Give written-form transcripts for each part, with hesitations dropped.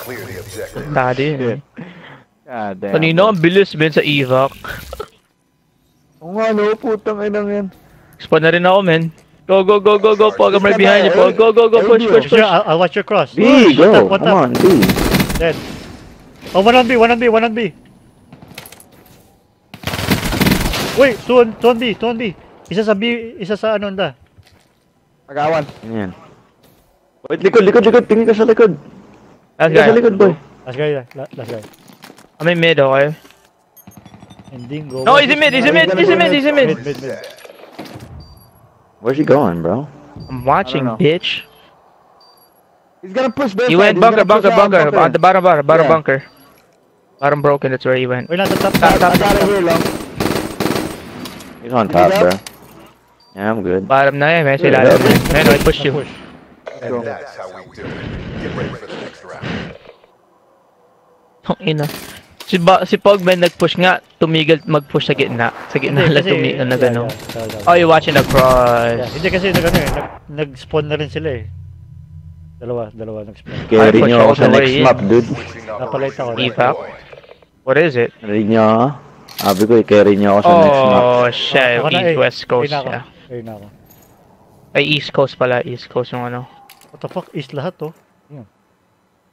Tadi yun eh. God damn. Kanina ang bilis Ben sa evac. Oo nga no, putang inang yan. Spawn na rin ako men. Go go go go go Pog, I'm right behind you Pog. Go go go push push push. I'll watch your cross. B, go. What Come on, B. Dead. Oh, 1 on B, 1 on B, 1 on B. Wait, 2 on B, 2 on B. Isa sa B, isa sa ano nda. Agawan. Yan. Wait, likod. Tingin ka sa likod. Last Tingin ka sa guy. likod, boy. Last guy, last guy. I'm in mid okay. Ending go. No, he's in mid. Mid. Where's he going, bro? I'm watching bitch. He's gonna push this. He went bunker. On the bottom bunker. Bottom broken, that's where he went. Wait, nasa top. I got it here, long. He's on top, bro. Yeah, I'm good. Bottom na yan, man. Sila Yeah, man, I push you. Go. That's how we do it. Get ready for the next round. Ang ina. Si Pogman nag-push nga, tumigil mag-push sa gitna. Sa gitna lang tumigil na gano'n. Oh, you're watching the cross. Yeah, hindi kasi nag-spawn na rin sila eh. Dalawa nag-spawn. Carry push nyo ako all sa the way next in. map, dude. Napalit ako. Evac? What is it? Carry nyo ako. Sabi ko, i-carry nyo ako sa next map. Oh, shit. Ako na East, eh. West Coast. Ayun na ako. Yeah. Ayun na ako. Ay, East Coast pala. East Coast yung ano. What the fuck? East lahat to.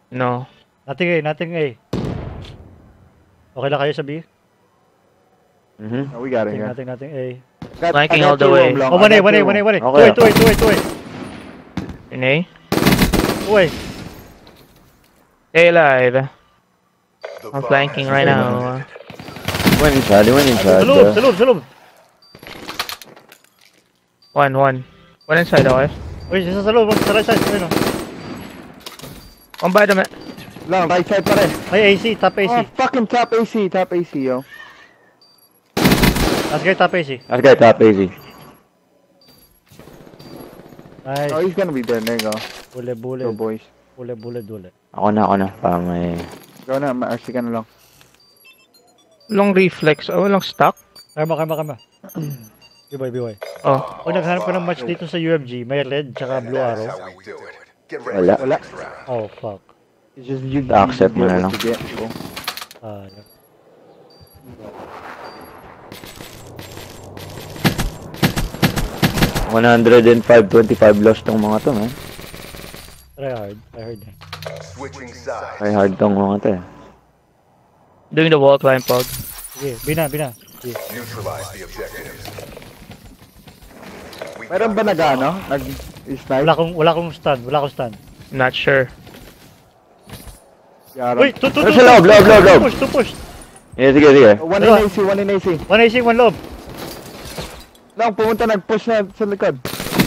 No. Nothing A. Okay lang kayo sa B? No, we got it here. Nothing A. Flanking all the way. Oh, 1A. Okay. 2A. In A? 2A. Stay alive. I'm flanking right now. He went inside, Sa loob. One inside, okay? Uy, isa sa loob. Sa right side. Ayun o. One by the man. Long, right side pa rin. Ay, AC. Top AC. Oh, fucking top AC, yo. Last guy, top AC. Last guy, top easy. Nice. Oh, he's gonna be there. There you go. Bule. Go, boys. Bule. Ako na. Para may... Go na, ma-RC ka na lang. Long reflex. Oh, long stock. Kama. B-boy. Oh. Pag naghanap ka ng match dito sa UMG, may red tsaka blue arrow. That's how we do it. Get ready for the next round. Oh, fuck. It's just you. Accept mo na lang. Go. Yeah. 105-25 loss tong mga to, man. Try hard. I heard eh. Switching sides. Try hard tong mga to, eh. Doing the wall climb, Pog. Sige, bina. Sige. Neutralize the objectives. Meron ba nag-ano? Nag-snipe? Wala akong stun. Not sure. Yara. Uy, two. Ano sa loob? Two push. Yeah, sige. One in AC. One AC, one lob. Long, pumunta nag-push na sa likod.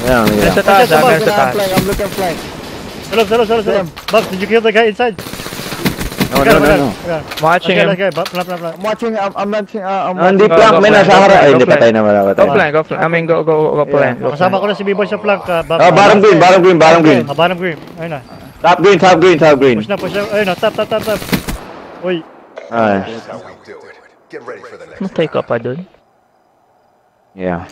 Ayan. Sa taas, meron sa taas. I'm looking flank. Sa loob. Bob, did you kill the guy inside? No. Watching him. Okay, plan. I'm watching, I'm watching, Hindi plank, may nasa harap. Ay, hindi patay na wala. Go flank. I mean, go plan. Go Kasama plan. ko na si B-boy sa flank. Bob. Oh, bottom green. Bottom green. Ayun na. Top green. Push na. Ayun na, tap. Uy. Ay. That's how we do it. Get ready for the next Matay ka pa dun. Yeah.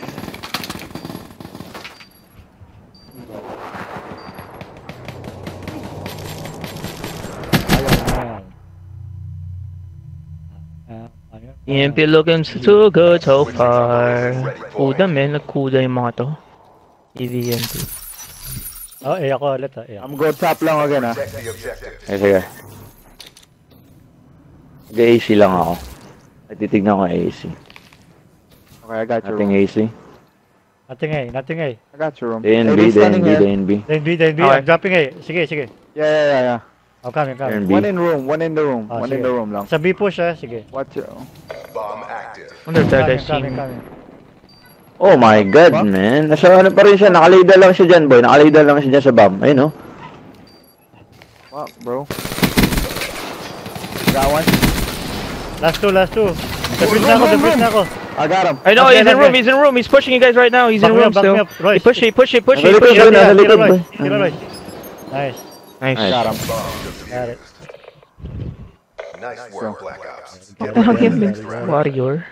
EMP looking too good so far. Kuda men, nagkuda yung mga to. EVMP. Oh, ako ulit I'm go top lang again, Protect the objective. Ay, sige. Mag-AC lang ako. At titignan ko AC. Okay, I got your Nothing room. AC. Nothing A. I got your room. DNB. Then B. Okay. I'm dropping A. Sige. Yeah. I'm coming. DNB. One in the room Oh, one sige. in the room lang. Sa B push sige. Watch it. Bomb active. Wonder if that guy's Coming. seen. Oh my god, man. Nasa ano pa rin siya. Nakalida lang siya dyan, boy. Nakalida lang siya dyan sa bomb. Ayun, oh. What, bro? Got one? Last two. Defuse na ako. I got him. I know, Okay, he's in room. He's pushing you guys right now. He's in room Back me still. up, Royce. Push it. Nasa likod, boy. Kilo Roy. Nice. Nice. Got him. Got it. Nice work, Black Ops. Get ready for the next round. Warrior.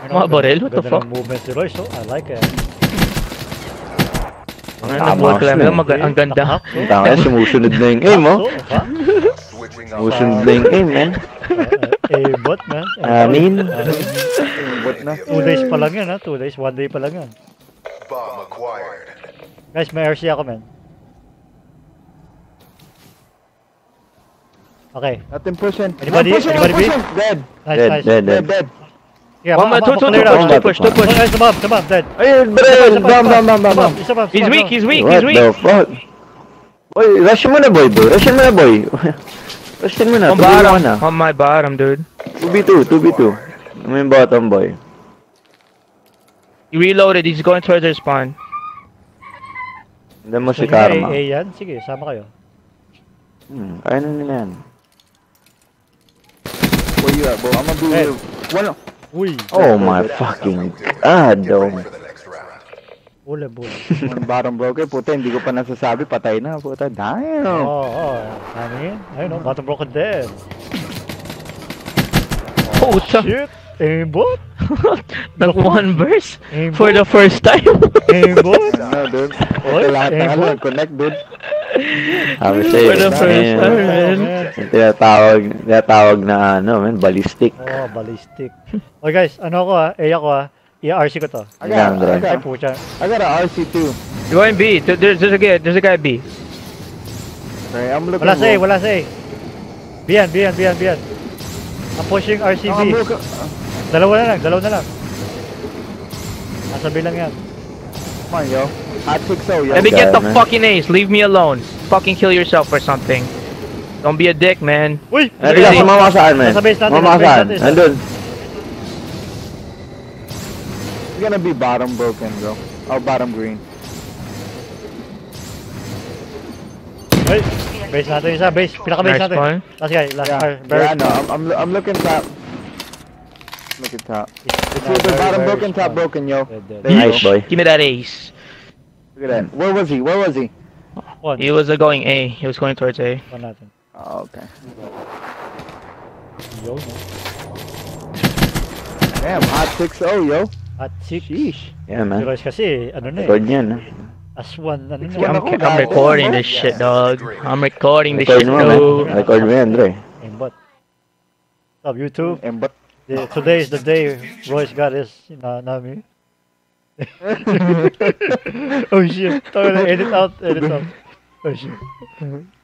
Mga barrel? What the Ganda fuck? ng movement si Royce, I like it. Nag-wall climb lang, ang ganda. Tanga, sumusunod na yung aim, oh. Switching Sumusunod na yung aim, man. Bot man. Anin. Bot na. 2 days pa lang yan ha, 2 days, 1 day pa lang yan. Bomb acquired. Guys, may RC ako man. Okay. Natin pushin. Anybody- Pushin, anybody pushin. Dead. Nice, Dead, nice. dead, Dead, dead. dead. Yeah, One man, two clear out. push, two push. Oh, guys, the bomb, dead. Ayun, bro. Bam. Isa bomb, He's weak, he's weak, What he's weak. the fuck? Boy, rush mo na, boy. Rush mo na, boy. Rushin mo na. On Tuloy mo bottom, na. on my bottom, dude. 2v2. Ano yung bottom, boy? He reloaded, he's going towards their spawn. Hindi mo si Sige, Karma. A yan. Sige, sama kayo. Kaya na nila yan. Where you at, bro? I'm gonna do Hey. one. Uy, Oh my fucking god, dog. For the next round. bula. One bottom broken. Puta, hindi ko pa nasasabi. Patay na. Puta, damn. Ano yun? Ayun o, bottom broken dead. Oh, Shit! Aimbot! Nag-one verse Aimbot! for the first time. Aimbot! Ano, dude? Oy, Lahat na aimbot. connect, dude. Sabi sa'yo, For the first man. time, man. Yung tinatawag na ano, man, ballistic. Oh, ballistic. Okay guys, ano ako ha? A ako ha? I-RC ko to. I got, I Ay, got, pucha. I got an RC2. Going B, there's a guy B. Okay, I'm looking. Wala sa A, bro. wala sa A. Biyan. I'm pushing RCB. I'm looking. Dalawa na lang. Nasa B lang yan. Come on, yo. Hot 6-0, yo. Let me get the man. fucking ace, leave me alone. Fucking kill yourself or something. Don't be a dick, man. Uy! Ano ka, sumama ka saan, man? Nasa base natin, Sumama ka nasa base saan? natin. Nandun. It's gonna be bottom broken, bro. Oh, bottom green. Uy! Base natin isa, base. Pinaka-base Nice natin. one. Last guy, last Yeah, very yeah, no, I'm looking top. Looking top. It's either very, bottom very broken, top strong. broken, yo. Dead. There you Nice, go. boy. Give me that ace. Look at that. Where was he? One. He was going A. He was going towards A. One natin. Oh, okay. Yo, no? Damn, hot 6-0, yo. At 6. Sheesh. Yeah, man. Pero kasi, ano na Record eh. niyan, ha? As one, ano na Yeah, eh. I'm recording this shit, dog. I'm recording this Record shit, mo, man. dude. Record mo yan, Dre. Aimbot. What's up, YouTube? And but Today is the day Royce got his, nami. Oh shit. Tawag na, edit out. Oh shit.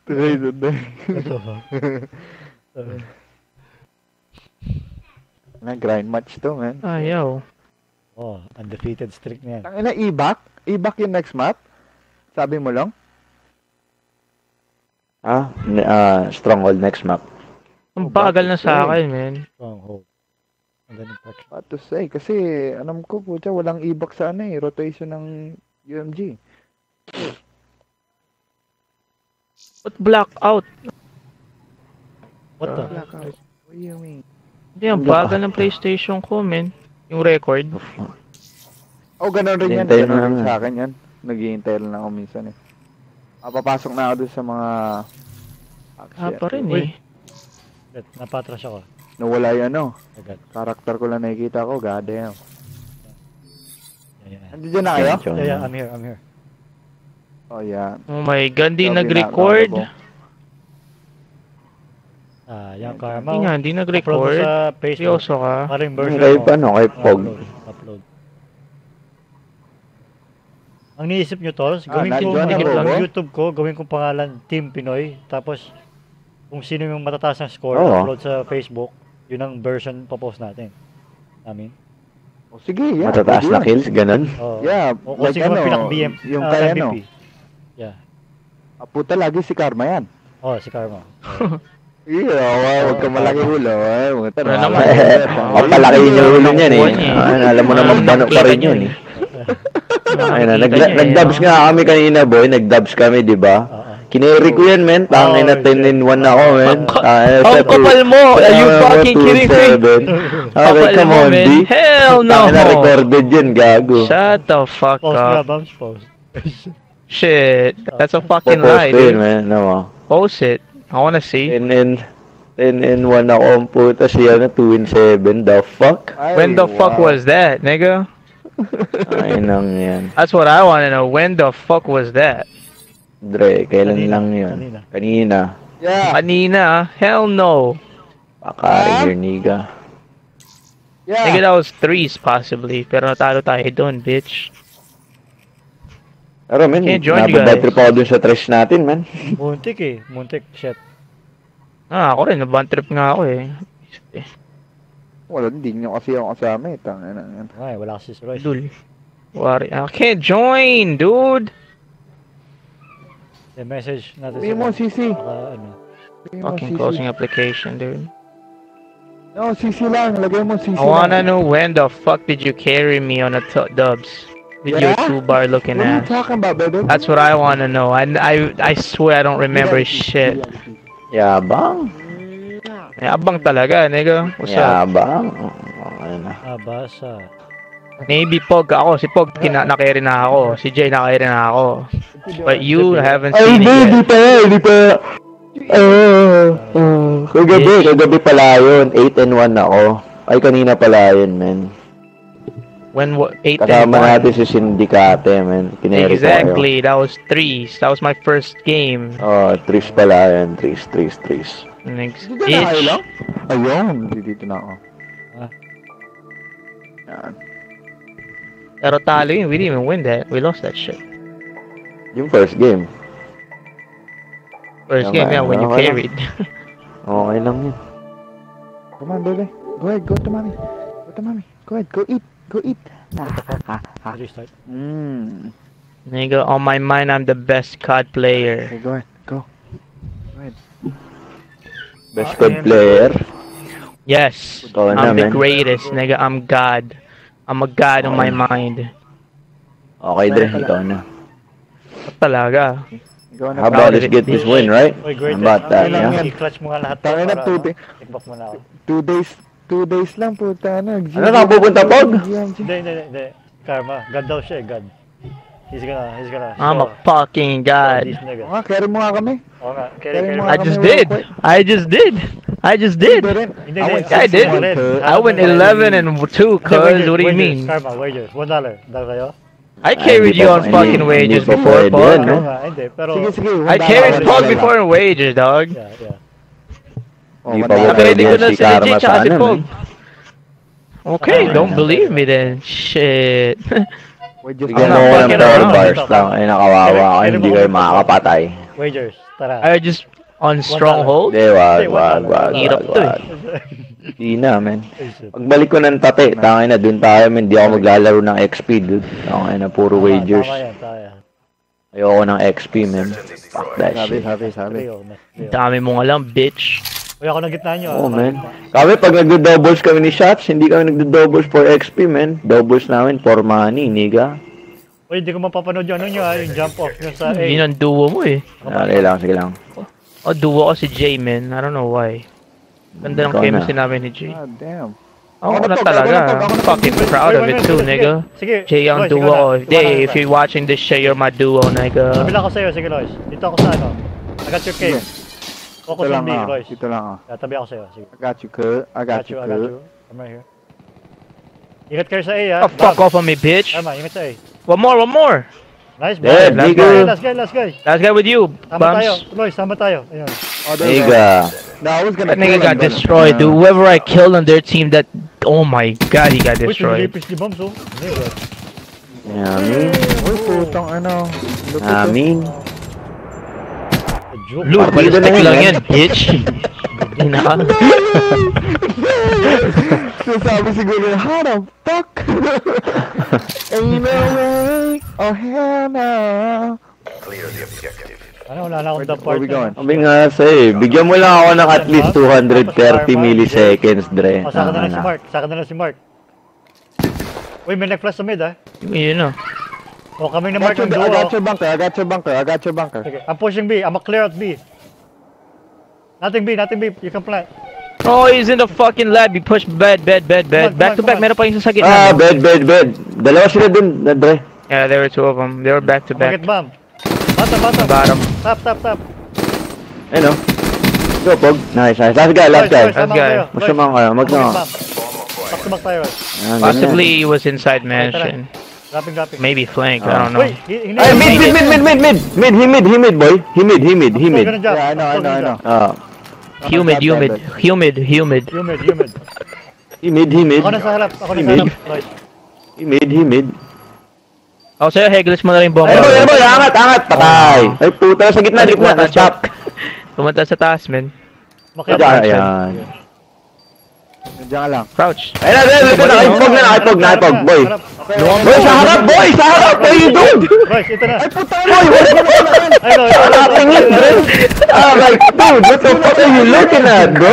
today's the day. Ito. Grind match to, man. Ah, yo. Oh, undefeated streak na yan. Tangina, E-back? E-back yung next map? Sabi mo lang? Stronghold next map. Ang bagal na sa akin, man. Stronghold. And then impression. What to say? Kasi, alam ko po, walang E-back sa ano eh. Rotation ng UMG. What blackout? What the? Blackout. What do you mean? Hindi, ang bagal ng PlayStation ko, man. Yung record. Oh, ganun rin yan. Hintayin mo Ganun rin lang. sa akin yan. Naghihintay lang ako minsan eh. Papasok na ako dun sa mga... Pa rin Uy. eh. Wait, napatras ako. Nawala yung ano. Agad. Karakter ko lang nakikita ko. God damn. Yeah. Andiyan na kayo? Yeah, I'm here. Oh, yeah. Oh my God, di Sabi nag-record. na, Yung karma. Hindi nga, di Upload mo nag-record. sa Facebook. Seryoso ka? Maring version Kay mo. paano? Kay Pog. Upload. Ang niisip nyo, Tol, gawin ko nandiyan na, ang bro. YouTube ko, gawin kong pangalan Team Pinoy. Tapos, kung sino yung matataas ng score, Oo. upload sa Facebook, yun ang version pa-post natin. Namin. Oh, sige, yeah. Matataas pwede na yan. kills, ganun. Oh. Yeah, O kung like sino ano, yung pinaka-BM, yung kay ano. MVP. Yeah. Puta, lagi si Karma yan. Oh, si Karma. Yeah, wag ka malaki ulo. Ano naman? Papalaki yung ulo niyan eh. Buwan eh. Alam mo naman bano pa rin yun eh. Ayun na, nag-dubs nga kami kanina, boy. Nag-dubs kami, di ba? Kineri ko yan, men. Tangin na 10 in 1 ako, men. Ang kapal mo! Are you fucking kidding me? Okay, come on, man. D. Hell no! Tangin na recorded yun, gago. Shut the fuck Post nga, up. Bams, post. Shit. That's a fucking Popost lie, ko yun, dude. men. Ano mo? Post it. I wanna see. 10 in 1 ako ang puta. Siya na 2 in 7. The fuck? When the fuck was that, nigga? Ay, nang yan. That's what I wanna know. When the fuck was that? Dre, kailan Kanina, lang yun? kanina. Kanina. Yeah. Kanina? Hell no. Pakain your niga. Nigga, Yeah. that was threes possibly. Pero natalo tayo doon, bitch. Pero men, Can't join you nababad guys. trip ako dun sa trash natin, man. Muntik eh. Muntik. Shit. Ako rin. Naban trip nga ako eh. Wala, hindi nyo kasi ako kasama eh. Tangina yan. Ay, wala kasi si Royce. Dul. Worry. I can't join, dude. The message natin Sabi mo, Sisi. ano. Sabi mo, Fucking Sisi. closing application, dude. No, Sisi lang. Lagay mo, Sisi I wanna lang. know when the fuck did you carry me on a dubs with your Yeah? 2-bar looking What are you ass? talking about, baby? That's what I wanna know. I swear I don't remember shit. Yabang. Abang talaga, nigga. What's up? Yabang. Okay na. Basa. Maybe Pog ako. Si Pog nakarry na ako. Si Jay nakarry na ako. But you haven't Ay, seen hindi, it hindi yet. pa, hindi pa. Kagabi pala yun. 8-1 ako. Ay, kanina pala yun, man. When 8 and Kasama 1. natin si Sindicate, man. Kineri ko kayo. Exactly. That was threes. That was my first game. Oh, tris pala yun. Tris. Next Dito na kayo bitch. lang? Ayun, dito na ako. Ah. Yan. Pero talo yun. We didn't even win that. We lost that shit. Yung first game. First Okay, game, yeah, when you okay lang. carried. Okay lang yun. Come on, baby. Go ahead, go to mommy. Go to mommy. Go ahead, go eat. Go eat. Restart. Nigga, on my mind, I'm the best COD player. Okay, go ahead. Go. Best code player. Yes, Ikaw na, I'm the man. greatest, nigga. I'm God. I'm a God on my mind. Okay, Dre. Ikaw na. Talaga. Go na. How about let's get this win, right? Oy, great. How about that, yeah? I-clutch mo nga lahat. Tangin na, para, tuti. Kickback mo na ako. 2 days lang puta na. Ano na, pupunta, Pog? Hindi. Karma. God daw siya eh. God. He's gonna. I'm a show fucking God. these niggas. nga, carry mo nga kami. Oo nga. Carry mo I nga just kami, did. quick. I just did. Hindi, I did. I went 11 and 2, cuz. What do you mean? Karma, wages. $1. Dahil kayo? I carried you on fucking wages before, Pog. Oo nga, hindi. Pero, Sige. I carried Pog before in wages, dog. yeah. Oh, Di pa wala. ba Sabi ko na si si Karma legit tsaka sa si ano, Pog. man? Okay, don't believe me then. Shit. Wait, just Bigyan I'm mo not ko ng fucking 4 around. bars lang. Ay, nakawawa ka. Hindi kayo makakapatay. Wagers. Tara. I just on stronghold. Hindi, wag. Hirap to eh. Di na, man. Pagbalik ko ng tate, tangay na, dun tayo, man. Di ako maglalaro ng XP, dude. Tangay na, puro wagers. Tama yan. Ayoko ng XP, man. Fuck that Sabi. shit. Dami mo nga lang, bitch. Uy, ako na gitna nyo. Oo, man. Kami, pag nagdo-doubles kami ni Shots, hindi kami nagdo-doubles for XP, man. Doubles namin for money, nigga. Uy, hindi ko mapapanood yung ano nyo yung jump off nyo sa A. Yun ang duo mo eh. Okay lang, sige lang. O, duo ko si Jay, man. I don't know why. Ganda ng Ikaw chemistry na. namin ni Jay. God damn. Ako Ako na na to, talaga. ako na to. I'm fucking proud of it too, nigga. Sige. Jay ang Lois, duo ikaw ko. na. Jay, if you're watching this shit, you're my duo, nigga. Sabi lang ako sa'yo, sige Lois. Dito ako sa ano. I got your cave. Focus Ito on lang me, ah. Lois. Ito lang ah. Yeah, tabi ako sa'yo. Sige. I got you, cuz. I got you, I got cuz. you. I'm right here. Ingat kayo sa A, ha? Oh, fuck off on me, bitch. Tama, ingat sa A. One more. Nice, Yeah, bro. nigga. Last guy. Last guy with you, Sama tayo. bums. Lois, sama tayo. Ayun. Oh, there you go. Nigga. No, I was gonna That nigga kill him, got but- destroyed, dude. Whoever I killed on their team, that... Oh my god, he got Uy, destroyed. sinilipis ni Bombs, oh. Nigga. Amin. Uy, putang ano. Lupit eh. Amin. A joke. Luke, Partido na balistik yun, lang man. yan, bitch. Ina ka. Sabi siguro, how the fuck? Ain't no way. Oh, hell no. Clear the objective. Ano, wala na akong dump Where we partner. going? Sabi nga sa'yo, bigyan mo lang ako ng at least 230 milliseconds, Dre. O, saka na lang si Tama na. Mark. Saka na lang si Mark. Uy, may nag-flash sa mid, ha? Yun know. O, kami na I Mark got ang your, I duo. got your bunker. I got your bunker. I got your bunker. Okay, I'm pushing B. I'm a clear out B. Nothing B. You can plant. Oh, he's in the fucking lab. He pushed bed. Back to back. Meron pa yung sa Ah, gitna. bed. Dalawa sila dun, Dre. Yeah, there were two of them. They were back to back. Bakit bomb? Bottom. Bottom. Tap. Ayun o. Go, Pog. Nice. Last guy. Lois, Last sama guy. kayo. Magsama kayo. Bakit bomb? Back to back tayo. Ah, Possibly he was inside mansion. Dropping. Maybe flank, I don't know. Wait, hindi. Ay, mid, boy. He mid. Ganun dyan. Yeah, I know. Humid. Humid. He mid. Ako na sa harap. Right. He mid. Ako sa'yo, Hegless mo na rin bomba. Ay, boy, angat, patay. Ay, puta, sa gitna, stop. Pumunta sa taas, man. Ayan. Diyan ka lang. Crouch. Ayun na, nakipog, boy. Boy, sa harap, boy, what are you doing? Royce, ito na. Ay, puta na! Boy, Ay, no. harapin yun, bro. I'm like, dude, what the fuck are you looking at, bro?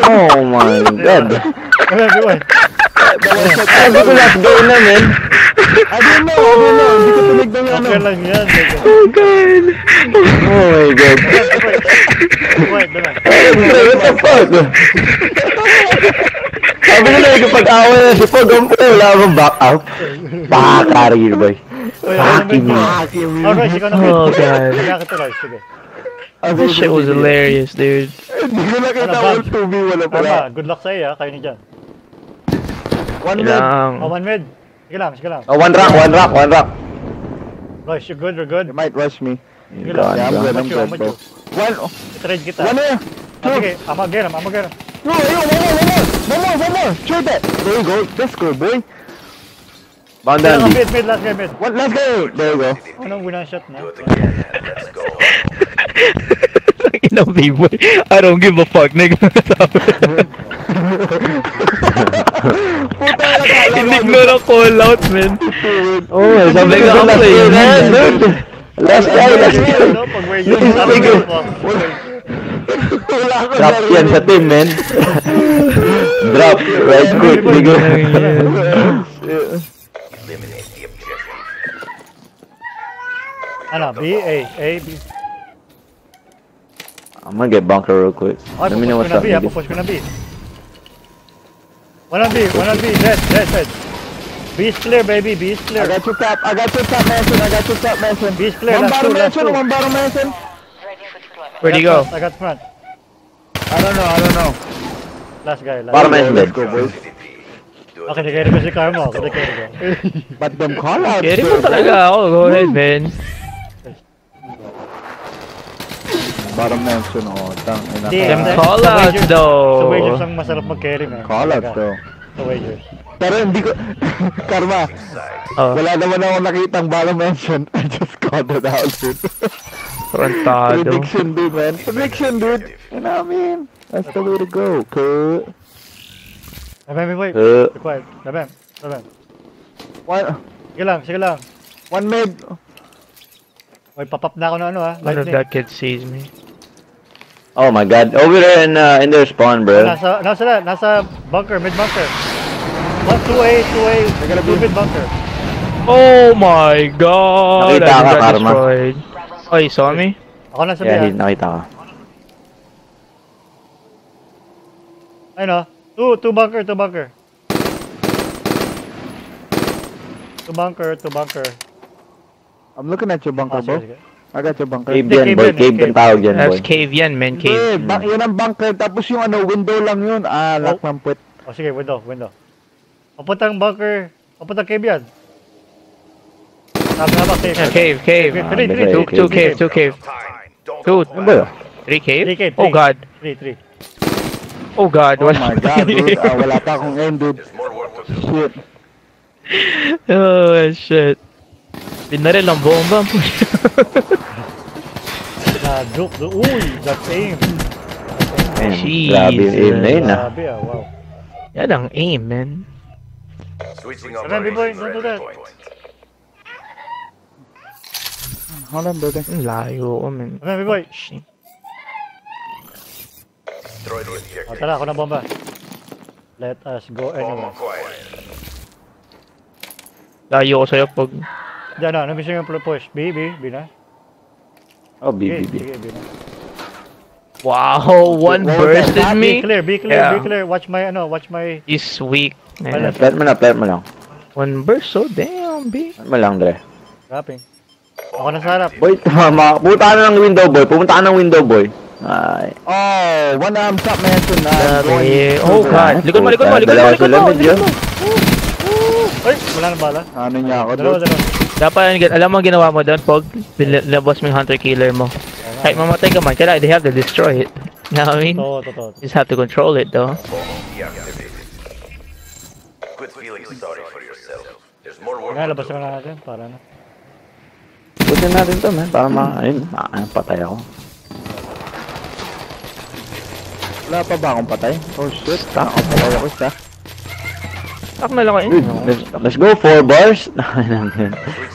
Oh my god. Sabi ko last go na, man. I don't know. Hindi ko tinignan yung ano. Okay lang yan. Oh god. Oh my god. Wait, naman. What the fuck? Sabi ko na pag-away na si Pog, wala akong back out. Pakakari, boy. Fucking me. Royce, ikaw na. Oh, God. Kaya kita, Royce. Sige. This shit was hilarious, dude. Hindi ko nakita Ano, all 2v, wala pala. Tama, good luck sa'yo, ha. Kayo ni dyan. One mid. Ilang. One mid. Sige lang. Oh, one rock. Royce, you're good. You might rush me. Sige lang. Yeah, I'm I'm good, with bro. you. One Trade kita. here. Sige, I'm again. No, one more. Shoot that. There you go. Let's go, boy. Bound down, B. Mid, last guy mid. Let's go. There you go. Anong winang shot na? Do it again. Let's go. You know me, boy. I don't give a fuck, nigga. Puta na Hindi ko na call out, man. Oh, sabi ko Bigla last ako game, man, dude. Last game. No, pag may yun, Wala ko Drop yan sa team, man. Drop, right foot, bigger. Eliminate the objective. Ano, B, A, B. I'm gonna get bunker real quick. Ay, Let me know pupush what's ko up, na B, nigga. pupush ko na B. One on B, dead. B is clear, baby, B is I clear. got your top mansion. B is clear, One last bottom two. mansion. Where'd he go? I got front. I don't know. Last guy. Bottom mansion dead. Let's go, boys. Do it Okay, nag-carry ko si Carmo. But them call outs. Carry mo talaga ako. Go ahead, man. Bottom mansion, tang ina. Damn. Them Sa- call sa outs, wagers- Sa though. wagers ang masarap mag-carry, man. Call outs, Talaga. though. Sa wagers. Pero hindi ko, Karma, Oh, wala naman ako nakitang bottom mansion. I just called it out, dude. Frontado. Prediction, dude, man. Prediction, dude. You know what I mean? That's the way to go, cool. Nabem, wait. Uh, Be quiet. Nabem. Sige lang. One mid. Wait, papap na ako ng ano, ha. One of Lightning. that kid sees me. oh my god. Over there in their spawn, bro. Nasa bunker, mid bunker. 2A, mid bunker. Oh my god! Nakita I ka, got Karma. destroyed. Oh, you saw me? Ako na sabi, Yeah, ha. nakita ka. Ayun, oh. Two bunker. Two bunker. I'm looking at your bunker, bro. Sige. I got your bunker. Cave yan, boy. Cave yung tawag dyan, boy. That's cave yan, man. Hindi, Cave. yun ang bunker. Tapos yung window lang yun. Lock ng puwet. Oh, sige, window. Papuntang bunker. Papuntang cave yan. Sabi nga ba, cave? Yeah, cave. Three. Two cave. time. Don't Two. hold Ano ba yun? Three cave? Three cave, Oh three. god. Three. Oh god. Oh my god, dude. Wala pa akong aim, dude. There's more work to do. Shit. Oh shit. Binaril ang bomba. Joke. Uy, that's aim. Man, Jesus. grabe yung aim na yun, ah. Grabe, wow. Yan ang aim, man. Switching up. Remember, boy, don't do that. Hold on, brother. Ang layo ko, man. Remember, boy. Destroy the objective. Tara, ako na bomba. Let us go Bomb anywhere. acquired. Layo ko sa'yo pag... Diyan na, mission yung push. B na. Oh, B. Sige, B na. Wow, one What was bursted that? me? Be Yeah. clear. Watch my... He's weak, man. Wala. Plant mo lang. One burst, so damn, B. Plant mo lang, Dre. Wrapping. Ako na sa harap. Boy, pumunta ka na ng window, boy. Ay. Oh, one arm top mansion. Grabe. Oh god. Likod mo, likod mo, likod mo, Dalawa likod sila mo. medyo. Ay, wala na bala. Ano niya ako Dalawa, doon? dalawa. Dapat, alam mo ang ginawa mo doon, Pog? Labas mo yung hunter-killer mo. Kahit mamatay ka man, kailangan they have to destroy it. You know what I mean? Totoo. You just have to control it, though. Deactivated. Quit feeling sorry for yourself. There's more work Nga, to labas do. na natin. Para na. Putin natin to, man. Para ayun, patay ako. Wala pa ba akong patay? Oh shit, patay ako isa. Tak na lang kayo. Dude, let's go 4 bars. Switch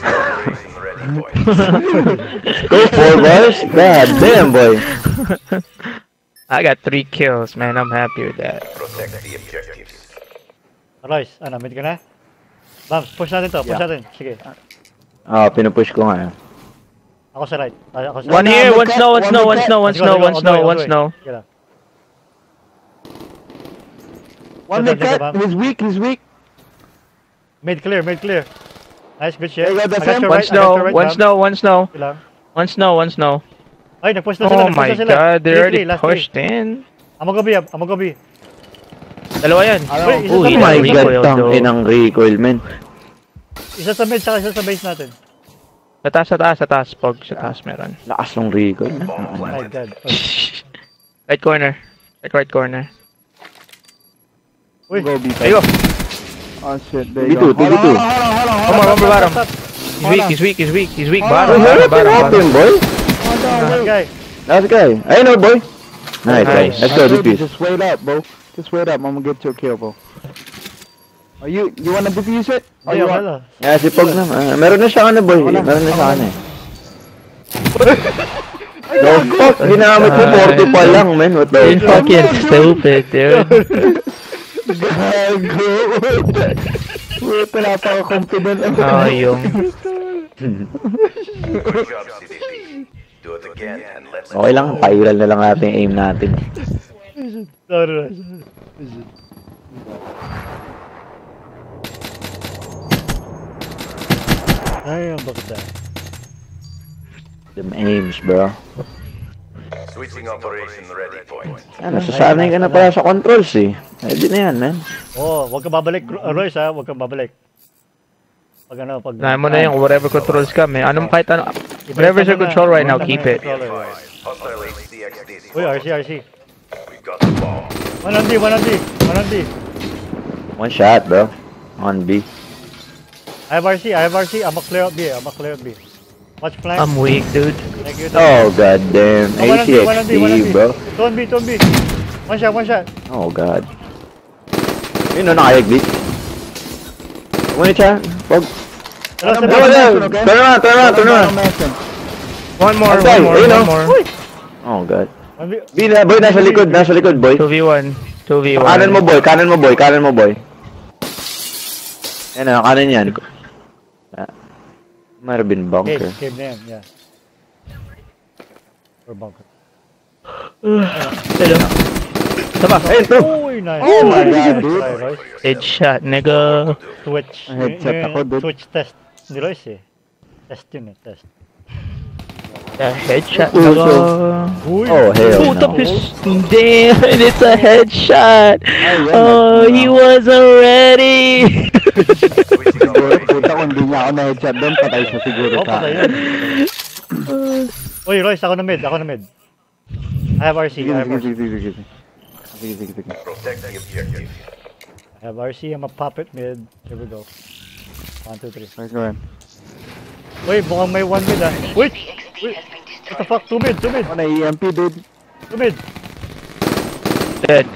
to Go 4 operating ready point. bars. God damn, boy. I got 3 kills, man. I'm happy with that. Protect the objectives. Royce, mid ka na? Bams, push natin to. Push Yeah. natin. Sige. Pinupush ko nga. Ako sa right. Ako sa One right. here, One one snow, one cut, snow, one one cut. snow, one Let's go, snow, let's one go, snow, all one the way. snow. Sige lang. One Ito, mid cut, ito, he's weak. Mid clear. Nice, good shit. Hey, got the I got fam. your One right, I got snow, your right, one Bam. snow, one snow, Sige lang. one snow, one snow. Ay, nag-push na sila. Oh my god, they already pushed in. Amo gabi. Dalawa yan. Uy, isa Oh, sa he Oh my got mid. god, recoil, tang though. inang recoil, man. Isa sa mid, saka isa sa base natin. Sa taas, Pog. Sa taas meron. Lakas ng recoil. Oh my god. Uy. Right corner. Right corner. Uy. Go B There you go. Oh shit, there B2, you go. B2. Hold on. One more bottom. Stop. He's weak. Hold on. Bottom. boy? Last guy. Last guy. Ayun o, boy. Nice. Let's go, defuse. Just wait up, bro. Just wait up. I'm gonna get you a kill, bro. Are you wanna defuse it? Or Ay, you want? wala. Yeah, si Pog na. Meron na siya boy. Meron na siya eh. No, fuck. Ginamit ko 40 pa lang, man. What the You're fuck? fucking stupid, dude. Gago. Wait, napaka-confident ako. Oh, yung. Good job, CDP. Do it again and let's Okay lang, pairal na lang natin yung aim natin. Sorry. Ay, ang bakit na. Them aims, bro. switching operation ready point. Nasasanay ka na pala sa controls eh. Pwede na yan, man. Oh, wag ka babalik, Royce ha, wag ka babalik. Pag Kaya mo na yung whatever controls ka, man. Anong kahit ano. Whatever's your control right now, keep it. Hostile HCXD Uy, RC. We've got the bomb. 1 on D. One shot, bro. On B. I have RC. I'm a clear up B. Watch flank. I'm weak, dude. Thank you. Oh, goddamn. Oh, 1 on D, ACXD, bro. 2 on B. One shot. Oh, god. Yun o, nakayaglit. Ngunit siya. Pog. Hello, Ano Sir. ba? Turn around. One more. Okay, ayun, oh. One more. Oh, god. 1B. Boy, nasa likod, boy. 2v1. Kanan mo, boy. Yan na, kanan yan. Marvin bunker. Cave na yan, yeah. Or bunker. Hello. Tama. Ayun, bro. Uy, nice. Oh my Nice, God, dude. try, Royce. Headshot, nigga. Twitch. Headset Yung ako, dude. Twitch test. Ni Royce eh. Test yun eh, test. Yeah, headshot, Puso. nigga. Uy! Oh, hell Puta no. piston. Damn, it's a headshot. Oh, he wasn't ready. Switching Siguro, operation. puta, kung hindi niya ako na-headshot doon, patay siya siguro Oh, sa patay akin. yun. Uy, Royce, ako na mid. I have RC. Sige. Protect the objective. I have RC. I'm a puppet mid. Here we go. 1, 2, 3. Okay, go ahead. Uy, mukhang may 1 mid ah. Wait! What the fuck? 2 mid. Ako na EMP, dude. 2 mid. Dead.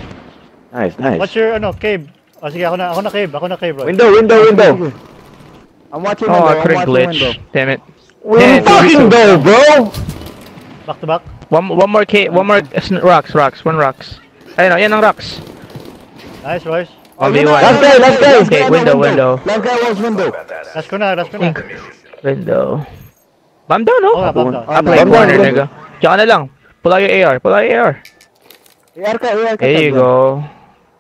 Nice. What's your, cave? Oh, sige, ako na cave, Royce. Window. I'm watching Oh, I window. couldn't glitch. Damn it. Fucking go, bro! Back to back. One more rocks. One rocks. Ayun, yan ang rocks. Nice, Royce. 1v1. Last guy. Okay, window. Last guy was window. Badass. Last ko na. Window. Bomb down, no? Oo nga, bomb down. I play Bomb corner, down. nigga. Diyan ka na lang. Pull out your AR. AR ka. There you taglan. go.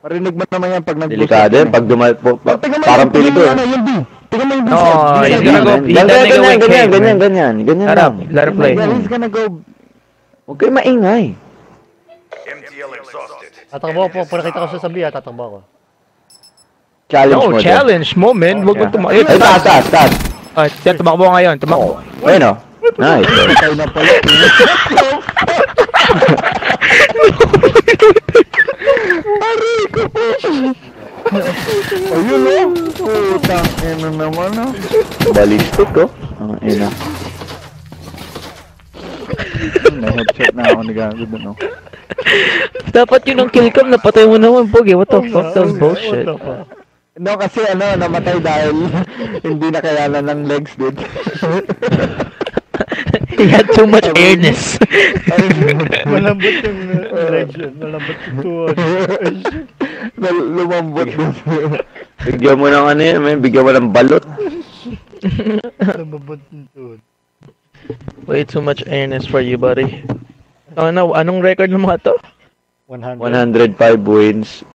Marinig mo naman yan pag nag-boost. Delikado yan. Pag parang pili ko. Yung B. Tingnan mo yung B. Oh, he's gonna go beat that nigga with cave, man. Ganyan Let lang. him play. Yeah, he's gonna go. Huwag kayo maingay. feel exhausted. Tatakbo ako po. Nakita ko sa sabi tatakbo ako. Challenge No, mo. Jeff. challenge mo, man. Huwag mo tumakbo. Ay, taas. Ah, Jeff, tumakbo ka ngayon. Tumakbo. Ayun o. Nice. Patay na pala. Aray ko po. Ayun o. Putang ina naman o. Ballistic ko. Ang ina. Na-headshot na ako ni Gago dun o. Dapat yun ang kill cam. Napatay mo naman, Pogi. What the fuck? That was bullshit. What the fuck? No, kasi namatay dahil hindi na kayanan ng legs, dude. He had too much airness. Malambot yung direction. Malambot yung tuwan. Lumambot dun. Bigyan mo ng ano yan, man. Bigyan mo ng balot. Malambot yung tuwan. Way too much airness for you, buddy. Anong record ng mga to? 100. 105 wins.